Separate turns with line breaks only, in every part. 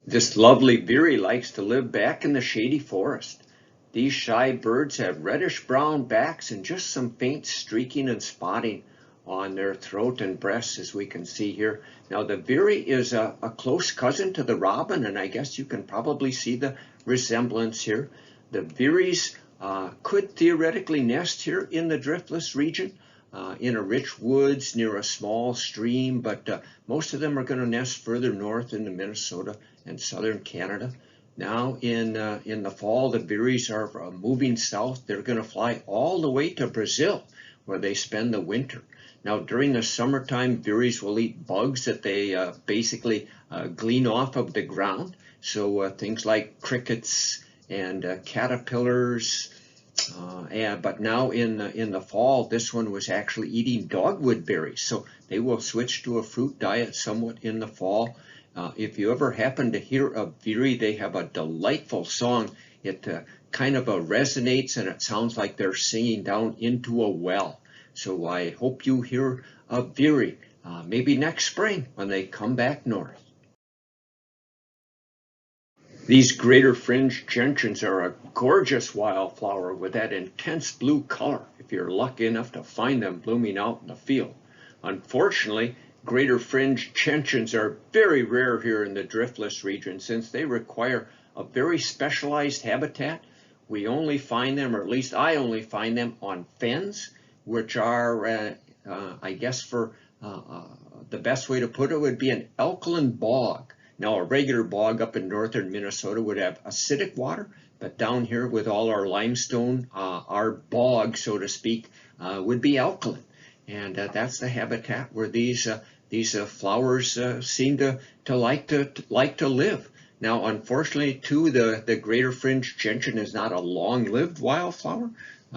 This lovely Veery likes to live back in the shady forest. These shy birds have reddish-brown backs and just some faint streaking and spotting on their throat and breasts, as we can see here. Now, the Veery is a close cousin to the robin, and I guess you can probably see the resemblance here. The Veeries could theoretically nest here in the driftless region, in a rich woods near a small stream, but most of them are going to nest further north into Minnesota and southern Canada. Now in the fall, the Veeries are moving south. They're going to fly all the way to Brazil, where they spend the winter. Now during the summertime, Veeries will eat bugs that they basically glean off of the ground. So things like crickets and caterpillars. But now in the fall, this one was actually eating dogwood berries. So they will switch to a fruit diet somewhat in the fall. If you ever happen to hear a Veery, they have a delightful song. It kind of resonates, and it sounds like they're singing down into a well. So I hope you hear a Veery maybe next spring when they come back north. These greater fringed gentians are a gorgeous wildflower with that intense blue color if you're lucky enough to find them blooming out in the field. Unfortunately, greater fringed gentians are very rare here in the driftless region since they require a very specialized habitat. We only find them, or at least I only find them, on fens, which are, I guess for the best way to put it would be an alkaline bog. Now, a regular bog up in northern Minnesota would have acidic water, but down here with all our limestone, our bog, so to speak, would be alkaline. And that's the habitat where these flowers seem to like to live. Now, unfortunately, too, the greater fringed gentian is not a long-lived wildflower.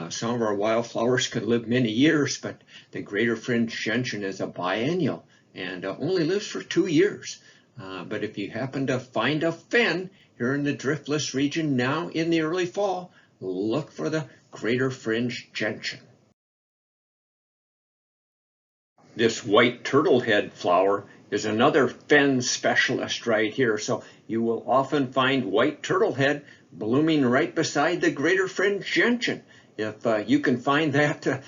Some of our wildflowers could live many years, but the greater fringed gentian is a biennial and only lives for 2 years. But if you happen to find a fen here in the driftless region now in the early fall, look for the greater fringed gentian. This white turtlehead flower is another fen specialist right here. So you will often find white turtlehead blooming right beside the greater fringed gentian. If you can find that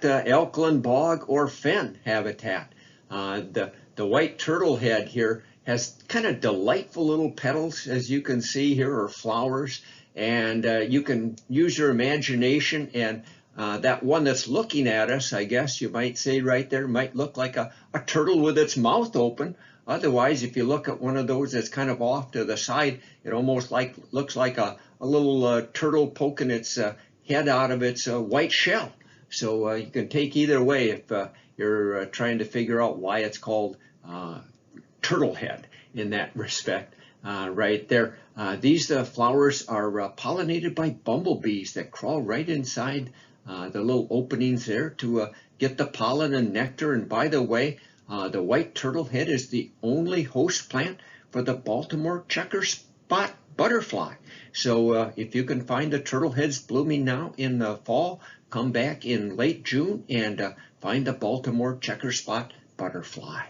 alkaline bog or fen habitat. The white turtlehead here has kind of delightful little petals, as you can see here, or flowers, and you can use your imagination, and that one that's looking at us, I guess you might say right there, might look like a turtle with its mouth open. Otherwise, if you look at one of those that's kind of off to the side, it almost looks like a little turtle poking its head out of its white shell. So you can take either way if you're trying to figure out why it's called turtlehead in that respect. Right there. These flowers are pollinated by bumblebees that crawl right inside the little openings there to get the pollen and nectar. And by the way, the white turtlehead is the only host plant for the Baltimore checker spot butterfly. So if you can find the turtleheads blooming now in the fall, come back in late June and find the Baltimore checker spot butterfly.